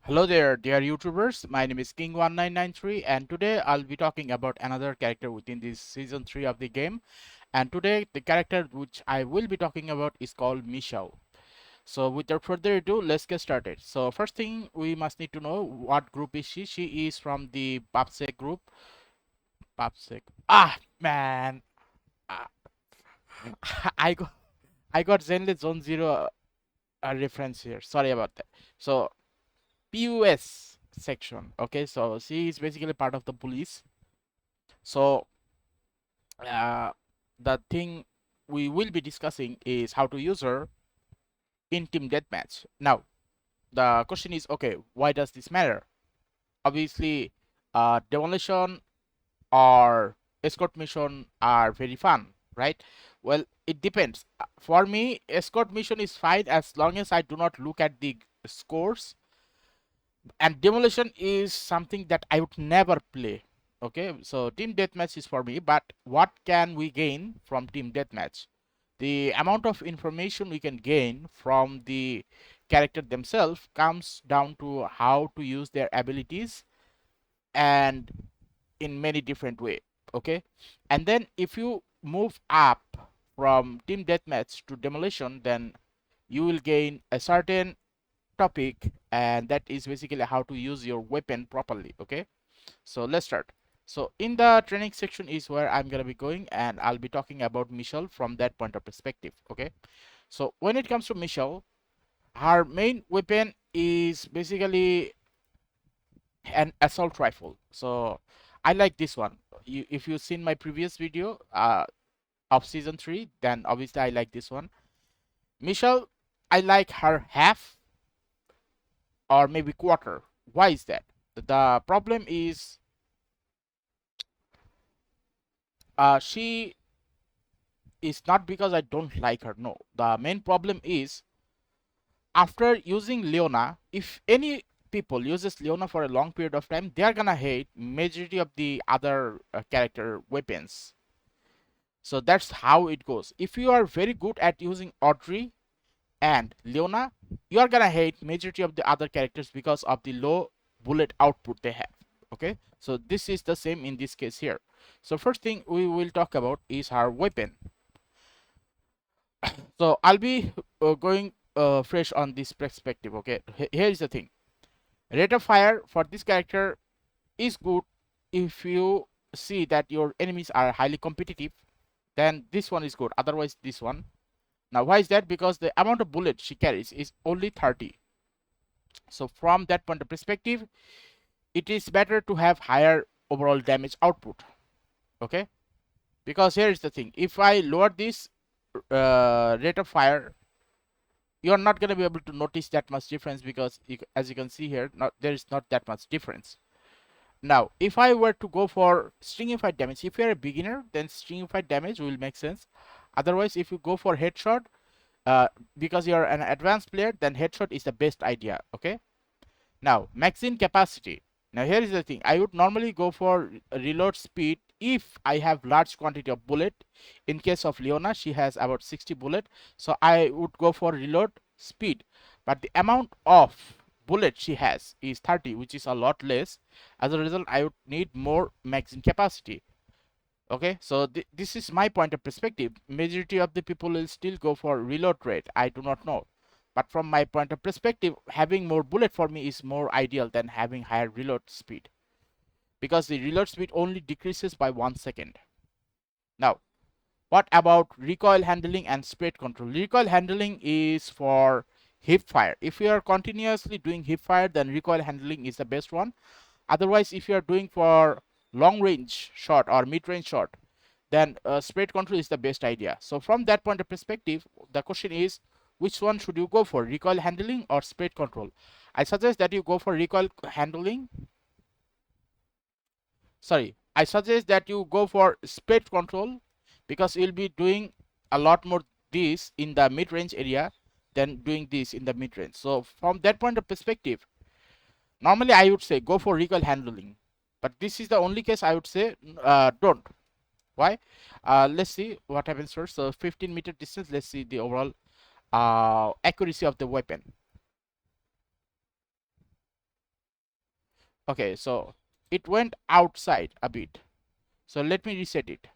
Hello there, dear YouTubers. My name is King1993, and today I'll be talking about another character within this season 3 of the game. And today, the character which I will be talking about is called Michele. So, without further ado, let's get started. So, first thing we must need to know, what group is she? She is from the PubSec group. PubSec. Ah, man. Ah, I got I got Zenless Zone Zero reference here. Sorry about that. So, PUS section. Okay, so she is basically part of the police. So uh, the thing we will be discussing is how to use her in team deathmatch. Now the question is, okay, why does this matter? Obviously, demolition or escort mission are very fun, right? Well, it depends. For me, escort mission is fine as long as I do not look at the scores, and demolition is something that I would never play. Okay, so team deathmatch is for me, but what can we gain from team deathmatch? The amount of information we can gain from the character themselves comes down to how to use their abilities, and in many different way. Okay, and then if you move up from team deathmatch to demolition, then you will gain a certain topic, and that is basically how to use your weapon properly. Okay, so let's start. So in the training section is where I'm gonna be going, and I'll be talking about Michele from that point of perspective. Okay, so when it comes to Michele, her main weapon is basically an assault rifle. So I like this one. If you've seen my previous video of season 3, then obviously I like this one. Michele, I like her half or maybe quarter. Why is that? The problem is, she is not because I don't like her. No, the main problem is, after using Leona, if any people uses Leona for a long period of time, they are gonna hate majority of the other character weapons. So that's how it goes. If you are very good at using Audrey and Leona, you are gonna hate majority of the other characters because of the low bullet output they have. Okay, so this is the same in this case here. So first thing we will talk about is her weapon. So I'll be going fresh on this perspective. Okay, here is the thing. Rate of fire for this character is good if you see that your enemies are highly competitive. Then this one is good. Otherwise, this one. Now, why is that? Because the amount of bullets she carries is only 30. So from that point of perspective, it is better to have higher overall damage output. Okay, because here is the thing. If I lower this rate of fire, you're not going to be able to notice that much difference, because as you can see here, there is not that much difference. Now, if I were to go for stringified damage, if you're a beginner, then stringified damage will make sense. Otherwise, if you go for headshot, because you're an advanced player, then headshot is the best idea. Okay, now magazine capacity. Now here is the thing. I would normally go for reload speed if I have large quantity of bullet. In case of Leona, she has about 60 bullet, so I would go for reload speed. But the amount of bullet she has is 30, which is a lot less. As a result, I would need more magazine capacity. Okay, so this is my point of perspective. Majority of the people will still go for reload rate. I do not know, but from my point of perspective, having more bullet for me is more ideal than having higher reload speed, because the reload speed only decreases by 1 second. Now, what about recoil handling and spread control? Recoil handling is for hip fire. If you are continuously doing hip fire, then recoil handling is the best one. Otherwise, if you are doing for long range shot or mid range shot, then spread control is the best idea. So from that point of perspective, the question is, which one should you go for, recoil handling or spread control? I suggest that you go for recoil handling. Sorry, I suggest that you go for spread control, because you'll be doing a lot more this in the mid range area than doing this in the mid range. So from that point of perspective, normally I would say go for recoil handling, but this is the only case I would say don't. Why? Let's see what happens first. So 15-meter distance. Let's see the overall accuracy of the weapon. Okay, so it went outside a bit. So let me reset it.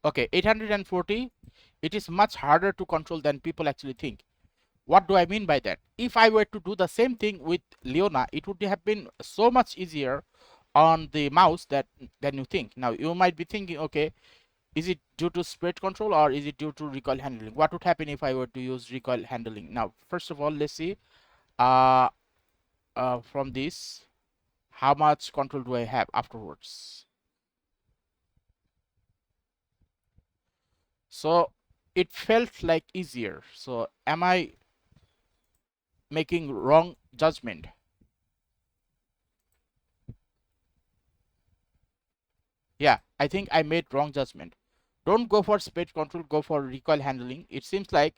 Okay, 840. It is much harder to control than people actually think. What do I mean by that? If I were to do the same thing with Leona, it would have been so much easier on the mouse than you think. Now you might be thinking, okay, is it due to spread control or is it due to recoil handling? What would happen if I were to use recoil handling? Now, first of all, let's see uh, from this, how much control do I have afterwards? So it felt like easier. So am I making wrong judgment? Yeah, I think I made wrong judgment. Don't go for speed control, go for recoil handling. It seems like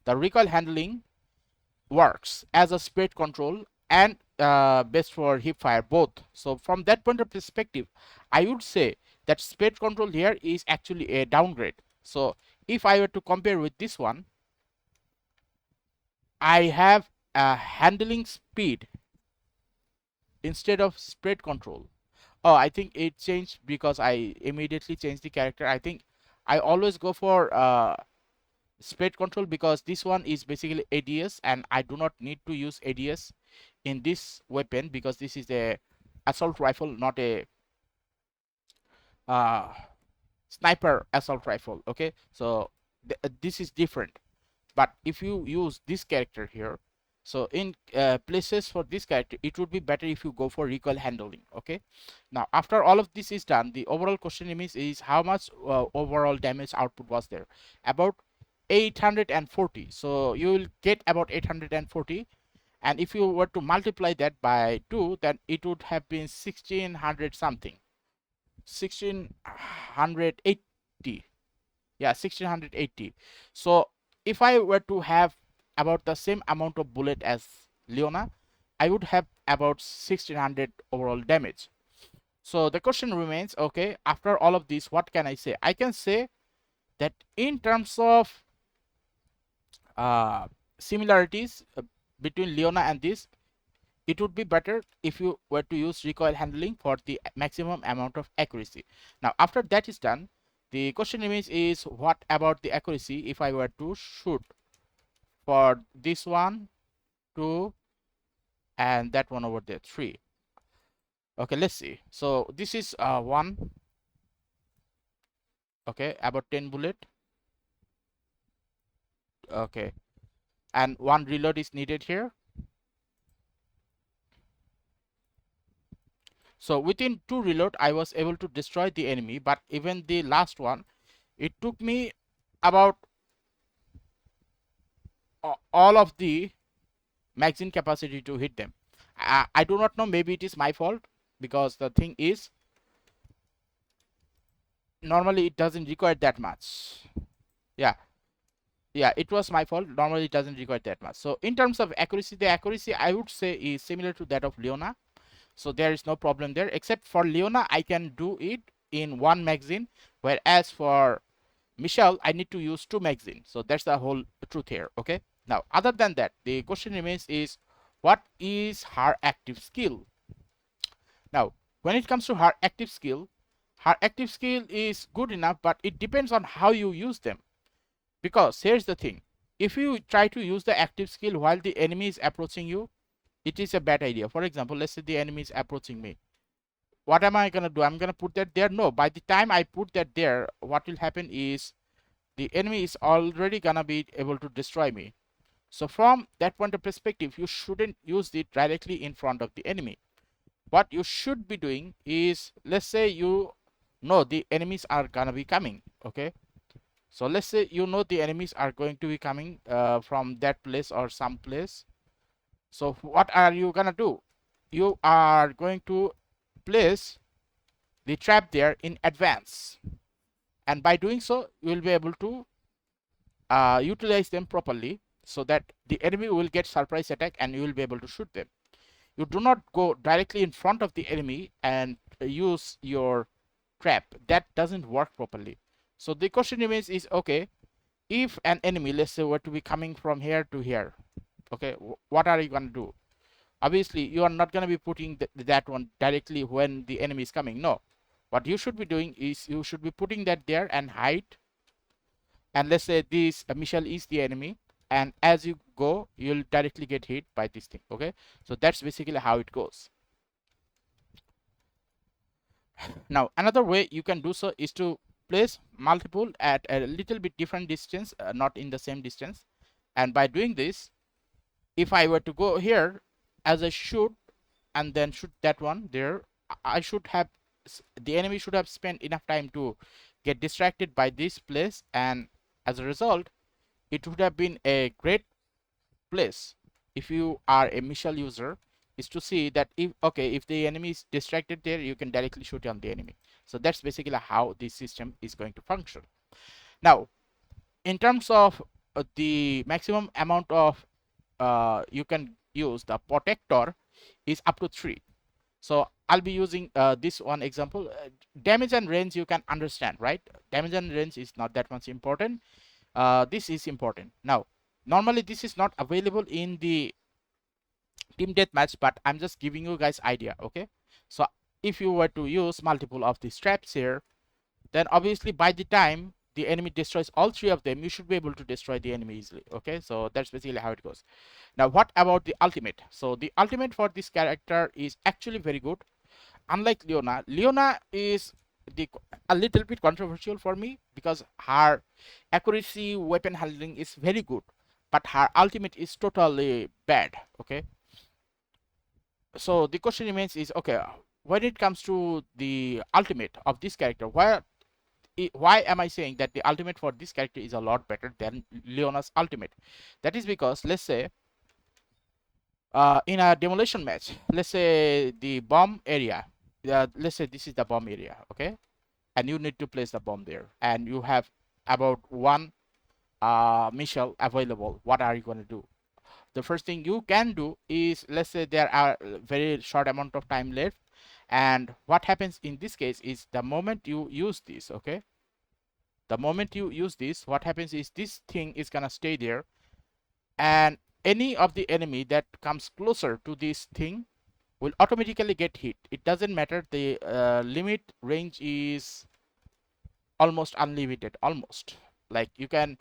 the recoil handling works as a speed control and best for hip fire both. So from that point of perspective, I would say that speed control here is actually a downgrade. So if I were to compare with this one, I have a handling speed instead of spread control. Oh, I think it changed because I immediately changed the character. I think I always go for spread control because this one is basically ADS and I do not need to use ADS in this weapon because this is a assault rifle, not a uh, sniper assault rifle. Okay, so this is different. But if you use this character here, so in places for this character, it would be better if you go for recoil handling. Okay, now after all of this is done, the overall question is how much overall damage output was there? About 840. So you will get about 840, and if you were to multiply that by 2, then it would have been 1600 something, 1680. Yeah, 1680. So if I were to have about the same amount of bullet as Leona, I would have about 1600 overall damage. So the question remains, okay, after all of this, what can I say? I can say that in terms of uh, similarities between Leona and this, it would be better if you were to use recoil handling for the maximum amount of accuracy. Now after that is done, the question remains is what about the accuracy if I were to shoot for this one, 2, and that one over there, 3. Okay, let's see. So this is 1. Okay, about 10 bullet. Okay, and 1 reload is needed here. So within 2 reload, I was able to destroy the enemy, but even the last one, it took me about all of the magazine capacity to hit them. I do not know, maybe it is my fault because the thing is normally it doesn't require that much. Yeah, it was my fault. Normally it doesn't require that much. So in terms of accuracy, the accuracy I would say is similar to that of Leona. So there is no problem there, except for Leona I can do it in 1 magazine, whereas for Michele I need to use 2 magazines. So that's the whole truth here. Okay, now other than that, the question remains is what is her active skill? Now when it comes to her active skill is good enough, but it depends on how you use them. Because here's the thing, if you try to use the active skill while the enemy is approaching you, it is a bad idea. For example, let's say the enemy is approaching me. What am I gonna do? I'm gonna put that there? No, by the time I put that there, what will happen is the enemy is already gonna be able to destroy me. So from that point of perspective, you shouldn't use it directly in front of the enemy. What you should be doing is, let's say you know the enemies are gonna be coming. Okay, so let's say you know the enemies are going to be coming from that place or some place. So what are you gonna do? You are going to place the trap there in advance, and by doing so you will be able to utilize them properly so that the enemy will get surprise attack and you will be able to shoot them. You do not go directly in front of the enemy and use your trap. That doesn't work properly. So the question remains is, okay, if an enemy, let's say, were to be coming from here to here, okay, what are you going to do? Obviously you are not going to be putting that one directly when the enemy is coming. No, what you should be doing is you should be putting that there and hide. And let's say this Michele is the enemy, and as you go you'll directly get hit by this thing. Okay, so that's basically how it goes. Now another way you can do so is to place multiple at a little bit different distance, not in the same distance. And by doing this, if I were to go here as a shoot and then shoot that one there, I should have, the enemy should have spent enough time to get distracted by this place, and as a result it would have been a great place if you are a Michele user, is to see that if, okay, if the enemy is distracted there, you can directly shoot on the enemy. So that's basically how this system is going to function. Now in terms of the maximum amount of you can use, the protector is up to 3. So I'll be using this one example. Damage and range you can understand, right? Damage and range is not that much important. This is important. Now normally this is not available in the team deathmatch, but I'm just giving you guys idea. Okay, so if you were to use multiple of these traps here, then obviously by the time the enemy destroys all 3 of them, you should be able to destroy the enemy easily. Okay, so that's basically how it goes. Now what about the ultimate? So the ultimate for this character is actually very good. Unlike Leona, Leona is a little bit controversial for me because her accuracy, weapon handling is very good, but her ultimate is totally bad. Okay, so the question remains is, okay, when it comes to the ultimate of this character, why am I saying that the ultimate for this character is a lot better than Leona's ultimate? That is because, let's say, in a demolition match, let's say the bomb area, let's say this is the bomb area, okay, and you need to place the bomb there, and you have about one Michele available. What are you going to do? The first thing you can do is, let's say there are very short amount of time left, and what happens in this case is the moment you use this, okay, the moment you use this, what happens is this thing is gonna stay there, and any of the enemy that comes closer to this thing will automatically get hit. It doesn't matter, the limit range is almost unlimited, almost, like you can,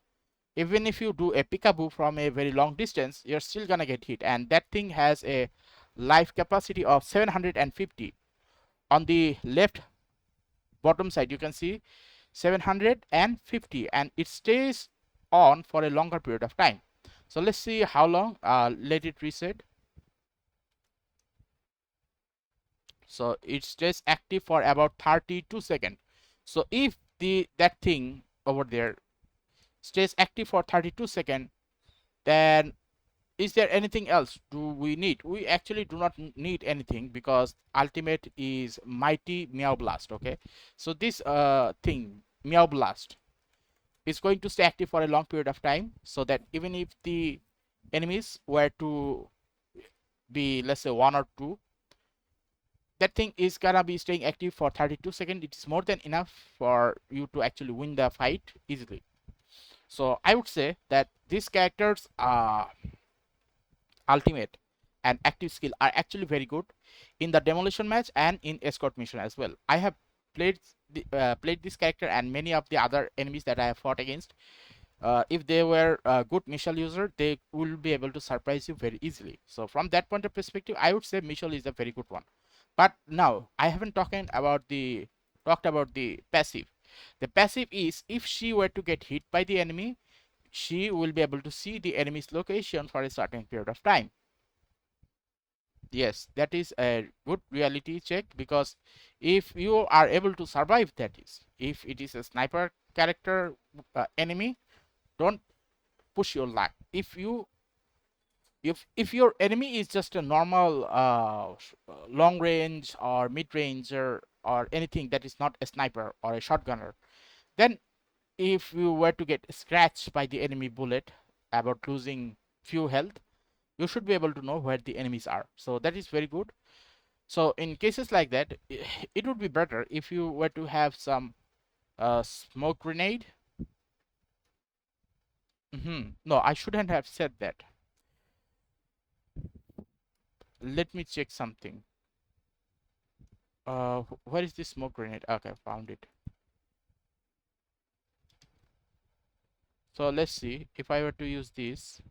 even if you do a peekaboo from a very long distance, you're still gonna get hit. And that thing has a life capacity of 750. On the left bottom side you can see 750, and it stays on for a longer period of time. So let's see how long. Let it reset. So it stays active for about 32 seconds. So if that thing over there stays active for 32 seconds, then is there anything else do we need? We actually do not need anything, because ultimate is mighty Meow Blast. Okay, so this thing Meow Blast is going to stay active for a long period of time, so that even if the enemies were to be, let's say, 1 or 2, that thing is gonna be staying active for 32 seconds. It is more than enough for you to actually win the fight easily. So I would say that these characters ultimate and active skill are actually very good in the demolition match and in escort mission as well. I have played played this character and many of the other enemies that I have fought against. If they were a good Michele user, they will be able to surprise you very easily. So from that point of perspective, I would say Michele is a very good one. But now I haven't talked about the passive. The passive is, if she were to get hit by the enemy, she will be able to see the enemy's location for a certain period of time. Yes, that is a good reality check, because if you are able to survive, that is, if it is a sniper character enemy, don't push your luck. If your enemy is just a normal long range or mid ranger or anything that is not a sniper or a shotgunner, then if you were to get scratched by the enemy bullet about losing few health, you should be able to know where the enemies are. So that is very good. So in cases like that, it would be better if you were to have some smoke grenade No, I shouldn't have said that. Let me check something. Where is this smoke grenade? Okay, found it. So let's see if I were to use this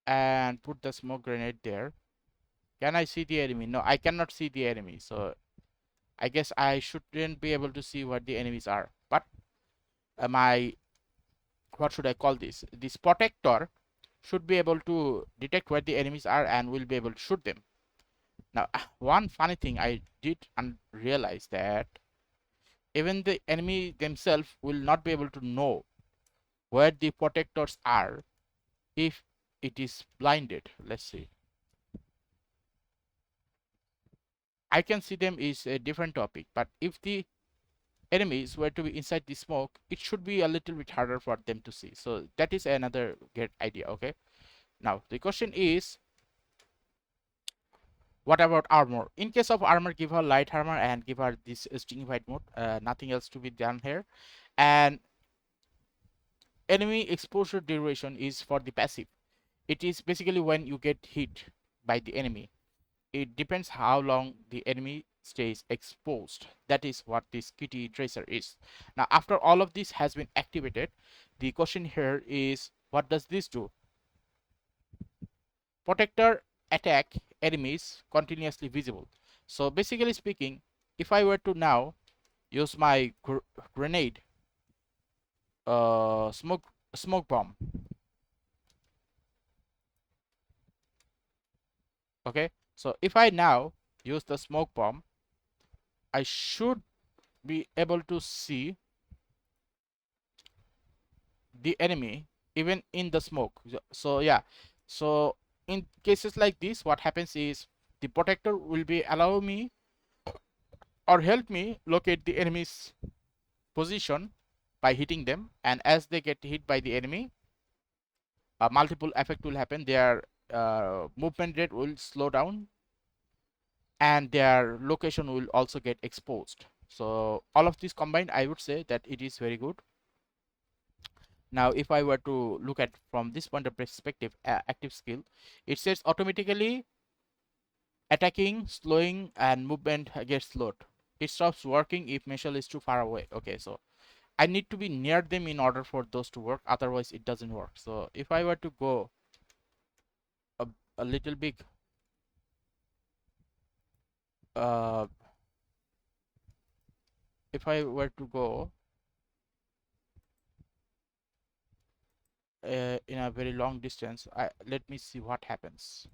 and put the smoke grenade there. Can I see the enemy? No, I cannot see the enemy. So I guess I shouldn't be able to see what the enemies are. But my, what should I call this? This protector should be able to detect where the enemies are and will be able to shoot them. Now, one funny thing I did realize that even the enemy themselves will not be able to know where the protectors are if it is blinded. Let's see. I can see them is a different topic, but if the enemies were to be inside the smoke, it should be a little bit harder for them to see. So that is another great idea. Okay. Now the question is, what about armor? In case of armor, give her light armor and give her this stingified mode. Nothing else to be done here. And enemy exposure duration is for the passive. It is basically when you get hit by the enemy. It depends how long the enemy stays exposed. That is what this kitty tracer is. Now, after all of this has been activated, the question here is, what does this do? Protector attack enemies continuously visible. So basically speaking, if I were to now use my grenade, smoke bomb, okay, so if I now use the smoke bomb, I should be able to see the enemy even in the smoke. So yeah, so in cases like this, what happens is the protector will be allow me or help me locate the enemy's position by hitting them, and as they get hit by the enemy, multiple effect will happen. Their movement rate will slow down and their location will also get exposed. So all of this combined, I would say that it is very good. Now if I were to look at from this point of perspective, active skill, it says automatically attacking, slowing, and movement gets slowed. It stops working if Michele is too far away. Okay, so I need to be near them in order for those to work, otherwise it doesn't work. So if I were to go a, a little big uh, if I were to go in a very long distance, let me see what happens.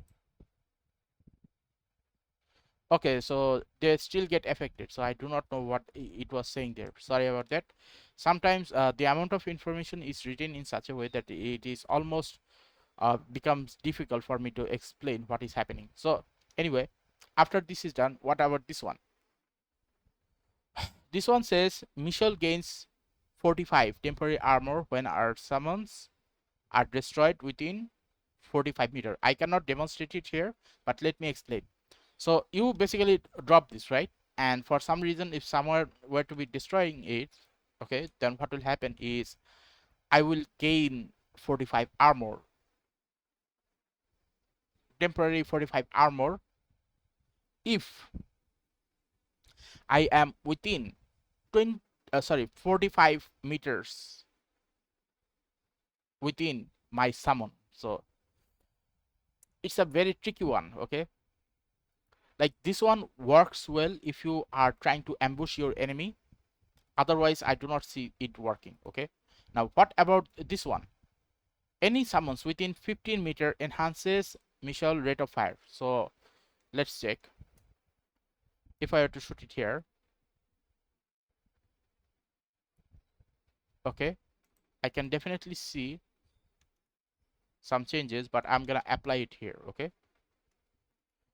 Okay, so they still get affected, so I do not know what it was saying there. Sorry about that. Sometimes the amount of information is written in such a way that it is almost becomes difficult for me to explain what is happening. So anyway, after this is done, what about this one? This one says Michele gains 45 temporary armor when our summons are destroyed within 45 meter. I cannot demonstrate it here, but let me explain. So you basically drop this, right? And for some reason, if someone were to be destroying it, okay, then what will happen is I will gain 45 armor, temporary 45 armor, if I am within 45 meters within my summon. So it's a very tricky one, okay? Like this one works well if you are trying to ambush your enemy. Otherwise, I do not see it working, okay? Now, what about this one? Any summons within 15 meter enhances Michele rate of fire. So let's check. If I were to shoot it here, okay, I can definitely see some changes, but I'm gonna apply it here, okay?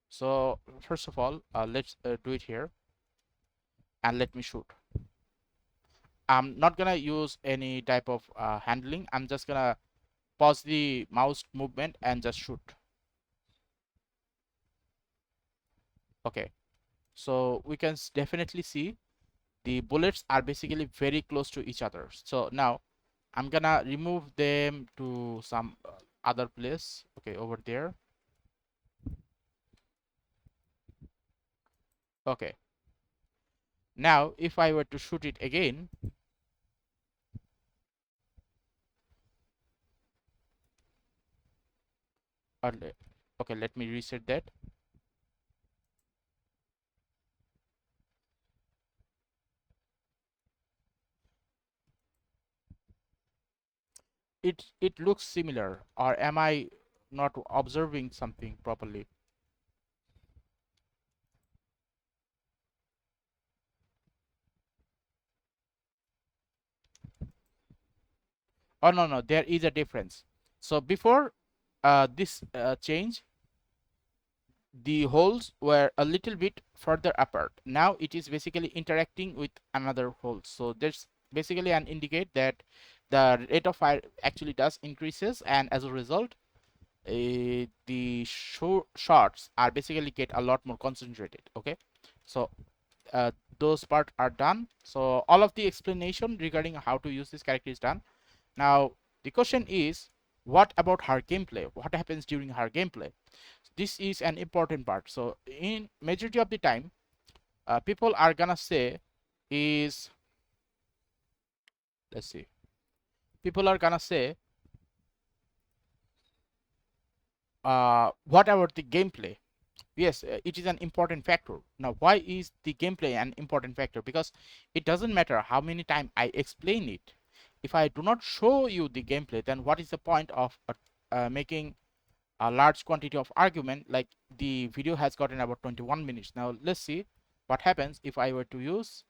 So first of all, let's do it here and let me shoot. I'm not gonna use any type of handling. I'm just gonna pause the mouse movement and just shoot. Okay, so we can definitely see the bullets are basically very close to each other. So now I'm gonna remove them to some other place. Okay, over there. Okay, now if I were to shoot it again, okay, let me reset that. It looks similar, or am I not observing something properly? Oh, no, no, there is a difference. So before this change, the holes were a little bit further apart. Now it is basically interacting with another hole. So there's basically an indicate that the rate of fire actually does increases, and as a result, the shots are basically get a lot more concentrated. Okay, so uh, those parts are done. So all of the explanation regarding how to use this character is done. Now the question is, what about her gameplay? What happens during her gameplay? This is an important part. So in majority of the time, people are gonna say is, let's see, people are gonna say, what about the gameplay? Yes, it is an important factor. Now why is the gameplay an important factor? Because it doesn't matter how many times I explain it. If I do not show you the gameplay, then what is the point of making a large quantity of argument? Like, the video has gotten about 21 minutes. Now let's see what happens if I were to use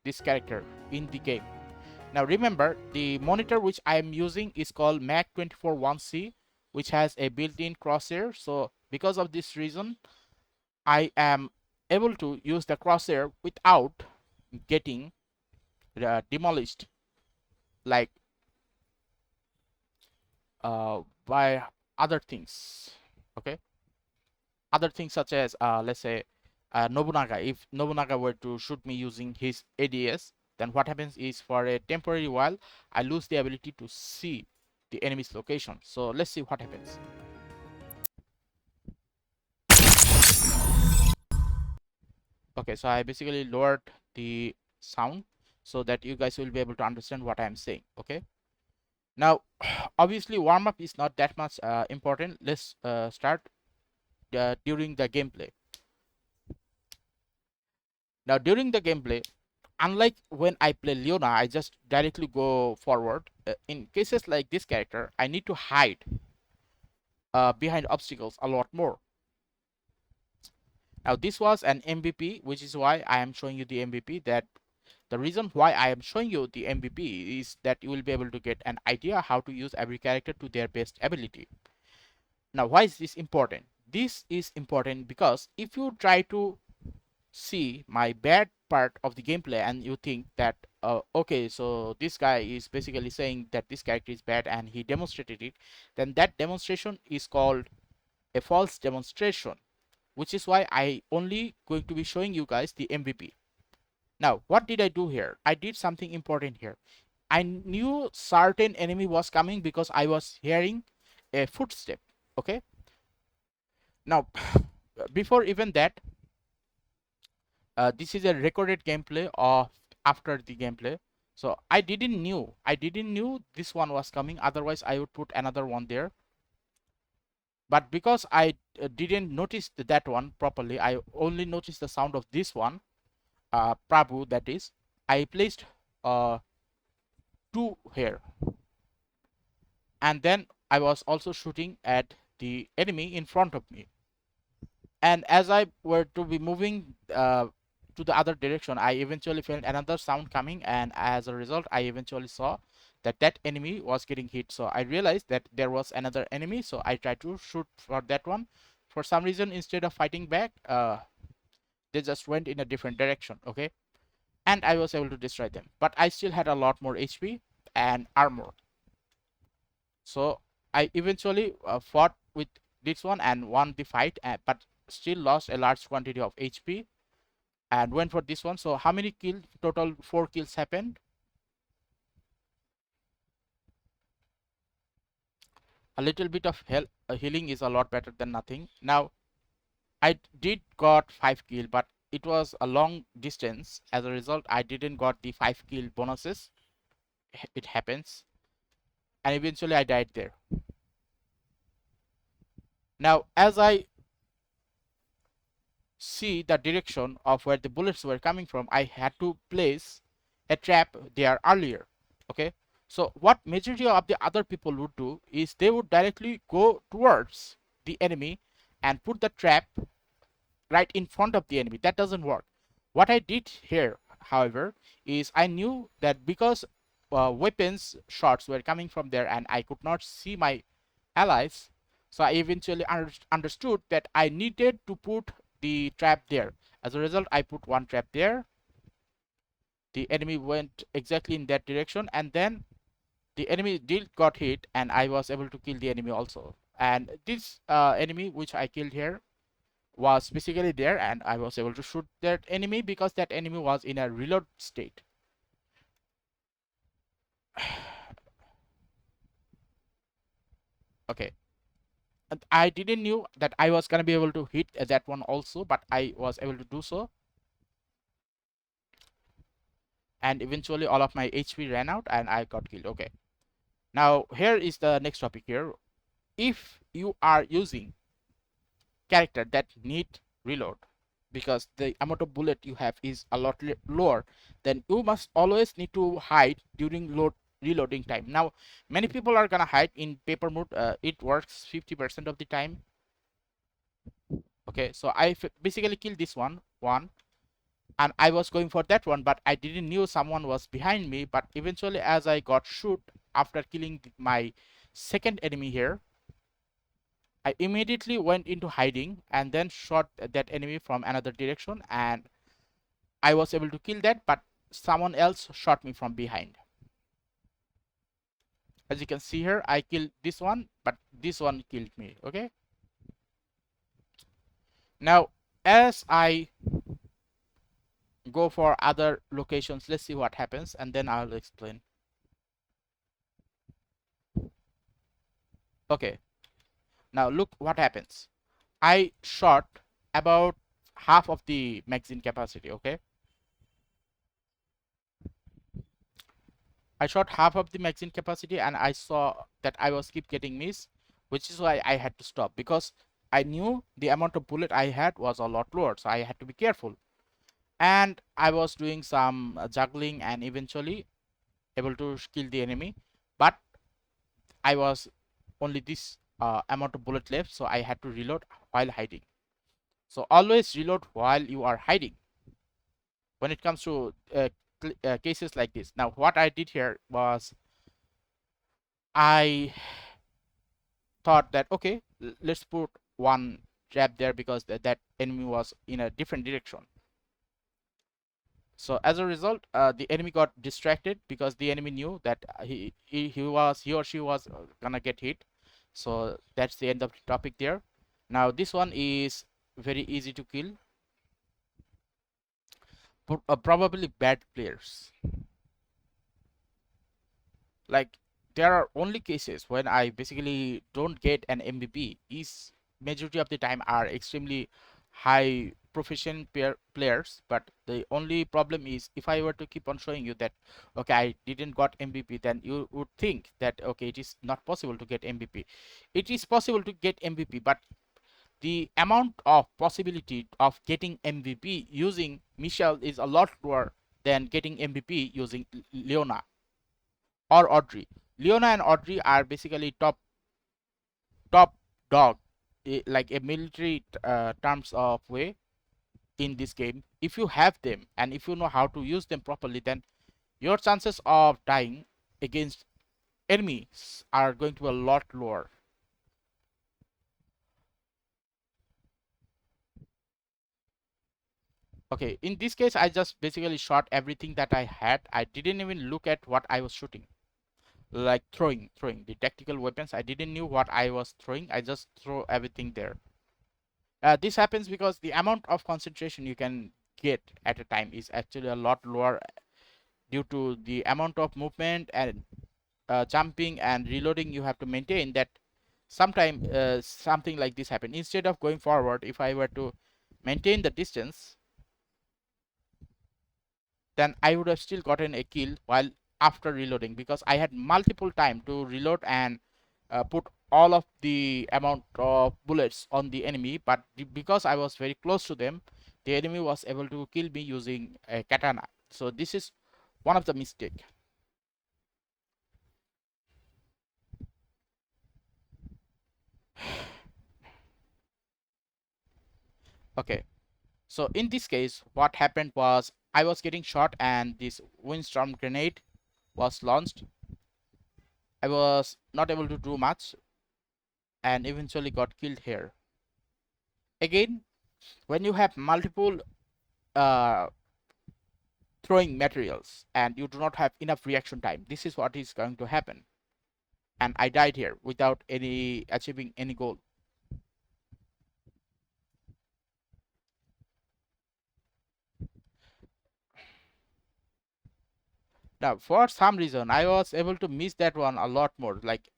this character in the game. Now remember, the monitor which I am using is called Mac 241C, which has a built-in crosshair. So because of this reason, I am able to use the crosshair without getting demolished, like by other things. Okay, other things such as let's say Nobunaga. If Nobunaga were to shoot me using his ADS, then what happens is, for a temporary while, I lose the ability to see the enemy's location. So let's see what happens. Okay, so I basically lowered the sound so that you guys will be able to understand what I'm saying. Okay, now obviously warm up is not that much important. Let's start during the gameplay. Now during the gameplay, unlike when I play Leona, I just directly go forward. In cases like this character, I need to hide behind obstacles a lot more. Now this was an MVP, which is why I am showing you the MVP. That the reason why I am showing you the MVP is that you will be able to get an idea how to use every character to their best ability. Now why is this important? This is important because if you try to see my bad part of the gameplay and you think that okay, so this guy is basically saying that this character is bad and he demonstrated it, then that demonstration is called a false demonstration, which is why I only going to be showing you guys the MVP. Now what did I do here? I did something important here. I knew certain enemy was coming because I was hearing a footstep. Okay, now before even that, this is a recorded gameplay of after the gameplay. So I didn't knew this one was coming, otherwise I would put another one there. But because I didn't notice that one properly, I only noticed the sound of this one, Prabhu, that is. I placed two here, and then I was also shooting at the enemy in front of me. And as I were to be moving to the other direction, I eventually felt another sound coming, and as a result, I eventually saw that that enemy was getting hit. So I realized that there was another enemy, so I tried to shoot for that one. For some reason, instead of fighting back, they just went in a different direction. Okay, and I was able to destroy them, but I still had a lot more HP and armor. So I eventually fought with this one and won the fight, but still lost a large quantity of HP. and went for this one. So how many kills total? 4 kills happened. A little bit of healing is a lot better than nothing. Now I did got 5 kill, but it was a long distance. As a result, I didn't got the 5 kill bonuses. It happens, and eventually I died there. Now as I see the direction of where the bullets were coming from, I had to place a trap there earlier. Okay, so what majority of the other people would do is they would directly go towards the enemy and put the trap right in front of the enemy. That doesn't work. What I did here, however, is I knew that because weapons shots were coming from there and I could not see my allies, so I eventually understood that I needed to put the trap there. As a result, I put one trap there. The enemy went exactly in that direction, and then the enemy did got hit, and I was able to kill the enemy also. And this enemy which I killed here was basically there, and I was able to shoot that enemy because that enemy was in a reload state. Okay, and I didn't knew that I was gonna be able to hit that one also, but I was able to do so. And eventually all of my HP ran out and I got killed. Okay, now here is the next topic here. If you are using character that need reload, because the amount of bullet you have is a lot lower, then you must always need to hide during reloading time. Now many people are gonna hide in paper mode. It works 50% of the time. Okay, so I basically killed this one and I was going for that one, but I didn't knew someone was behind me. But eventually as I got shoot after killing my second enemy here, I immediately went into hiding and then shot that enemy from another direction, and I was able to kill that, but someone else shot me from behind. As you can see here, I killed this one, but this one killed me. Okay, now as I go for other locations, let's see what happens and then I'll explain. Okay, now look what happens. I shot about half of the magazine capacity. Okay, I shot half of the magazine capacity and I saw that I was keep getting missed, which is why I had to stop, because I knew the amount of bullet I had was a lot lower, so I had to be careful. And I was doing some juggling and eventually able to kill the enemy, but I was only this amount of bullet left, so I had to reload while hiding. So always reload while you are hiding when it comes to cases like this. Now what I did here was I thought that okay, let's put one trap there because that enemy was in a different direction. So as a result, the enemy got distracted because the enemy knew that he or she was gonna get hit. So that's the end of the topic there. Now this one is very easy to kill. Probably bad players. Like there are only cases when I basically don't get an MVP. Is majority of the time are extremely high proficient players, but the only problem is if I were to keep on showing you that okay I didn't got MVP, then you would think that okay it is not possible to get MVP. It is possible to get MVP, but the amount of possibility of getting MVP using Michele is a lot lower than getting MVP using Leona or Audrey. Leona and Audrey are basically top dog, like a military terms of way in this game. If you have them and if you know how to use them properly, then your chances of dying against enemies are going to be a lot lower. Okay, in this case, I just basically shot everything that I had. I didn't even look at what I was shooting. Like throwing the tactical weapons. I didn't knew what I was throwing. I just throw everything there. This happens because the amount of concentration you can get at a time is actually a lot lower due to the amount of movement and jumping and reloading you have to maintain. That sometime something like this happen. Instead of going forward, if I were to maintain the distance, then I would have still gotten a kill while after reloading, because I had multiple time to reload and put all of the amount of bullets on the enemy. But because I was very close to them, the enemy was able to kill me using a katana. So this is one of the mistake. Okay, so in this case what happened was I was getting shot and this windstorm grenade was launched. I was not able to do much and eventually got killed here. Again, when you have multiple uh, throwing materials and you do not have enough reaction time, this is what is going to happen. And I died here without any achieving any goal. Now for some reason I was able to miss that one a lot more. Like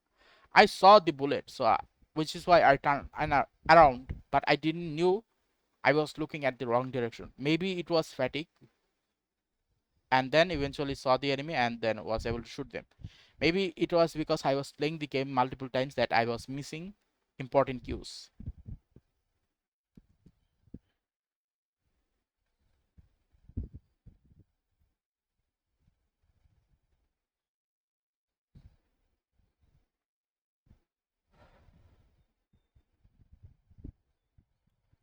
I saw the bullet, so which is why I turned around, but I didn't knew I was looking at the wrong direction. Maybe it was fatigue, and then eventually saw the enemy and then was able to shoot them. Maybe it was because I was playing the game multiple times that I was missing important cues.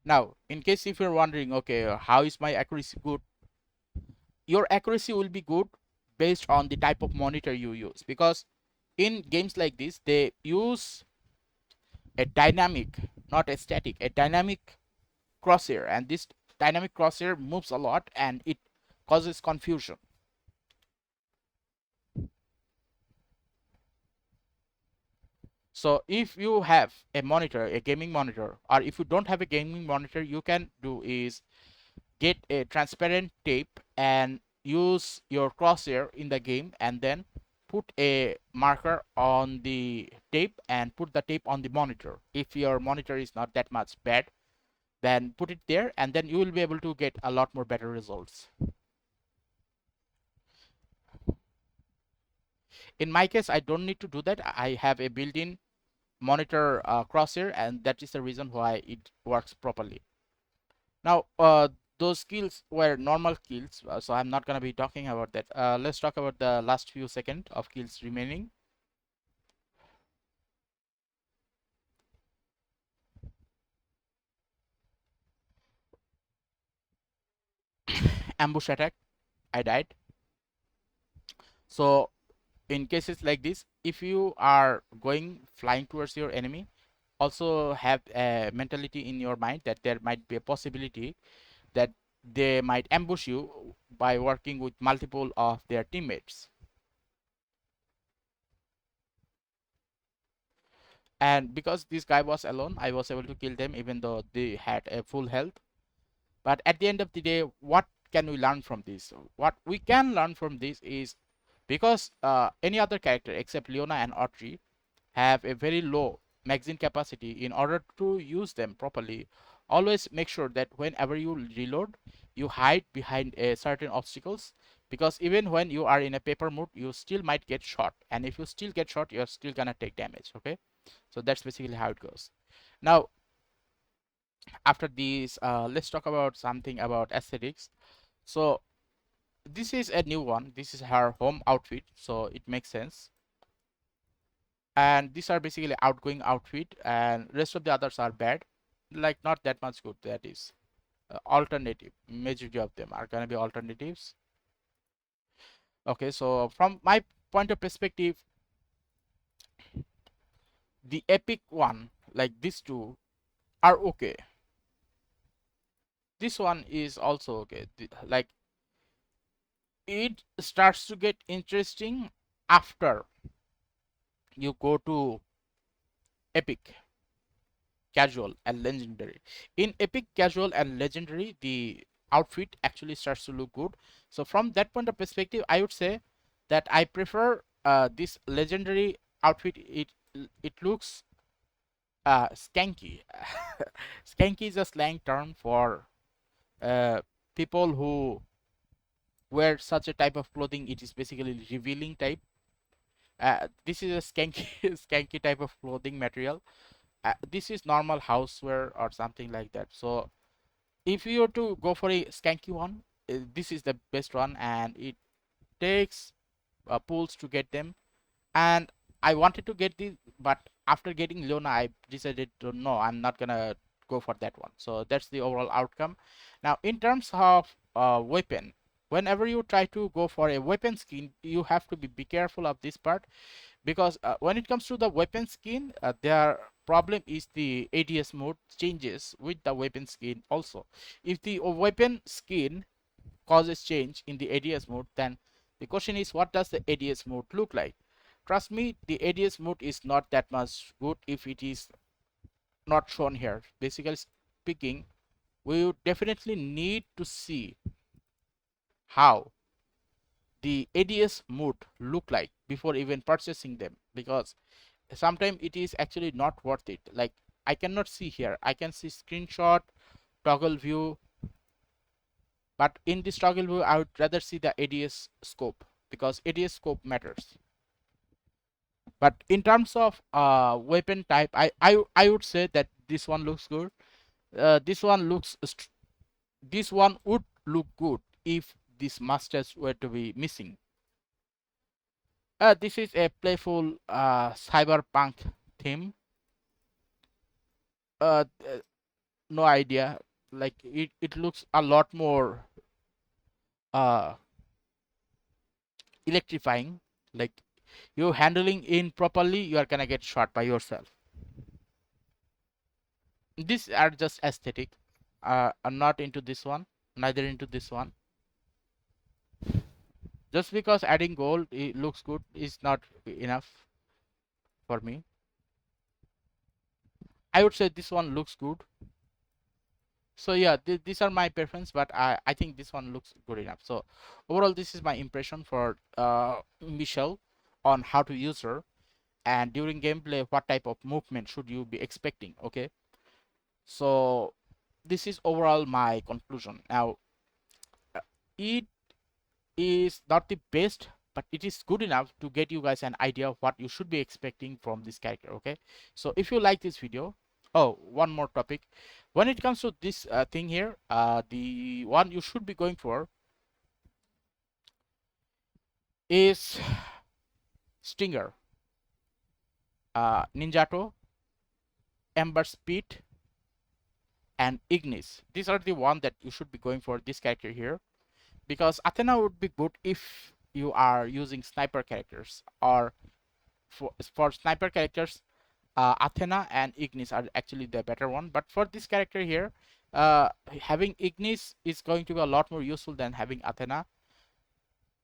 Now, in case if you're wondering, okay, how is my accuracy good? Your accuracy will be good based on the type of monitor you use, because in games like this they use a dynamic, not a static, a dynamic crosshair, and this dynamic crosshair moves a lot and it causes confusion. So if you have a monitor, a gaming monitor, or if you don't have a gaming monitor, you can do is get a transparent tape and use your crosshair in the game, and then put a marker on the tape and put the tape on the monitor. If your monitor is not that much bad, then put it there, and then you will be able to get a lot more better results. In my case, I don't need to do that. I have a built-in monitor crosshair, and that is the reason why it works properly. Now, those skills were normal kills, so I'm not gonna be talking about that. Let's talk about the last few seconds of kills remaining. Ambush attack, I died. So in cases like this, if you are going flying towards your enemy, also have a mentality in your mind that there might be a possibility that they might ambush you by working with multiple of their teammates. And because this guy was alone, I was able to kill them even though they had a full health. But at the end of the day, what can we learn from this? What we can learn from this is, because any other character except Leona and Audrey have a very low magazine capacity, in order to use them properly, always make sure that whenever you reload, you hide behind a certain obstacles, because even when you are in a paper mode, you still might get shot, and if you still get shot, you're still gonna take damage. Okay, so that's basically how it goes. Now, after this, let's talk about something about aesthetics. So this is a new one. This is her home outfit, so it makes sense. And these are basically outgoing outfit, and rest of the others are bad, like not that much good. That is alternative. Majority of them are gonna be alternatives. Okay, so from my point of perspective, the epic one, like these two, are okay. This one is also okay. Like, it starts to get interesting after you go to epic, casual, and legendary. In epic, casual, and legendary, the outfit actually starts to look good. So from that point of perspective, I would say that I prefer this legendary outfit. It looks skanky. Skanky is a slang term for uh, people who wear such a type of clothing. It is basically revealing type. This is a skanky skanky type of clothing material. This is normal housewear or something like that. So if you were to go for a skanky one, this is the best one, and it takes pulls to get them. And I wanted to get this, but after getting Leona, I decided to no, I'm not gonna go for that one. So that's the overall outcome. Now, in terms of weapon, whenever you try to go for a weapon skin, you have to be careful of this part, because when it comes to the weapon skin, their problem is the ADS mode changes with the weapon skin also. If the weapon skin causes change in the ADS mode, then the question is, what does the ADS mode look like? Trust me, the ADS mode is not that much good if it is not shown here. Basically speaking, we would definitely need to see how the ADS mode look like before even purchasing them, because sometimes it is actually not worth it. Like, I cannot see here, I can see screenshot, toggle view, but in this toggle view I would rather see the ADS scope, because ADS scope matters. But in terms of weapon type, I would say that this one looks good. This one this one would look good if this mustache were to be missing. This is a playful cyberpunk theme. uh, uh, no idea, like it looks a lot more uh electrifying. Like, you handling in properly, you are gonna get shot by yourself. These are just aesthetic. I'm not into this one, neither into this one. Just because adding gold it looks good is not enough for me. I would say this one looks good. So yeah, these are my preference, but I think this one looks good enough. So overall, this is my impression for Michele, on how to use her, and during gameplay what type of movement should you be expecting. Okay, so this is overall my conclusion. Now, it is not the best, but it is good enough to get you guys an idea of what you should be expecting from this character. Okay, so if you like this video, oh, one more topic. When it comes to this thing here, the one you should be going for is Stinger, Ninjato, Ember Speed, and Ignis. These are the one that you should be going for this character here, because Athena would be good if you are using sniper characters, or for sniper characters, Athena and Ignis are actually the better one. But for this character here, having Ignis is going to be a lot more useful than having Athena.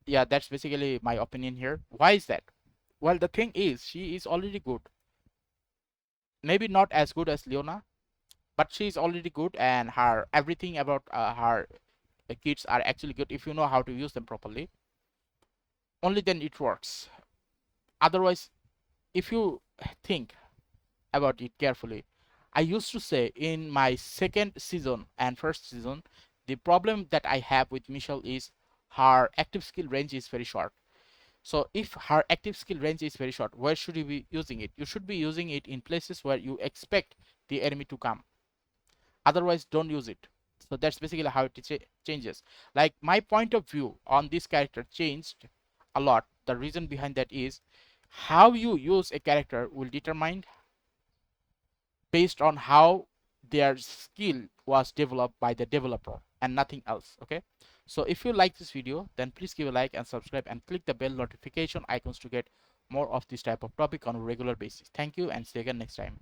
Yeah, that's basically my opinion here. Why is that? Well, the thing is, she is already good. Maybe not as good as Leona, but she is already good, and her everything about her kits are actually good if you know how to use them properly. Only then it works. Otherwise, if you think about it carefully, I used to say in my second season and first season, the problem that I have with Michele is her active skill range is very short. So if her active skill range is very short, where should you be using it? You should be using it in places where you expect the enemy to come. Otherwise, don't use it. So that's basically how it changes. Like, my point of view on this character changed a lot. The reason behind that is how you use a character will determine based on how their skill was developed by the developer and nothing else. Okay, so if you like this video, then please give a like and subscribe and click the bell notification icons to get more of this type of topic on a regular basis. Thank you, and see you again next time.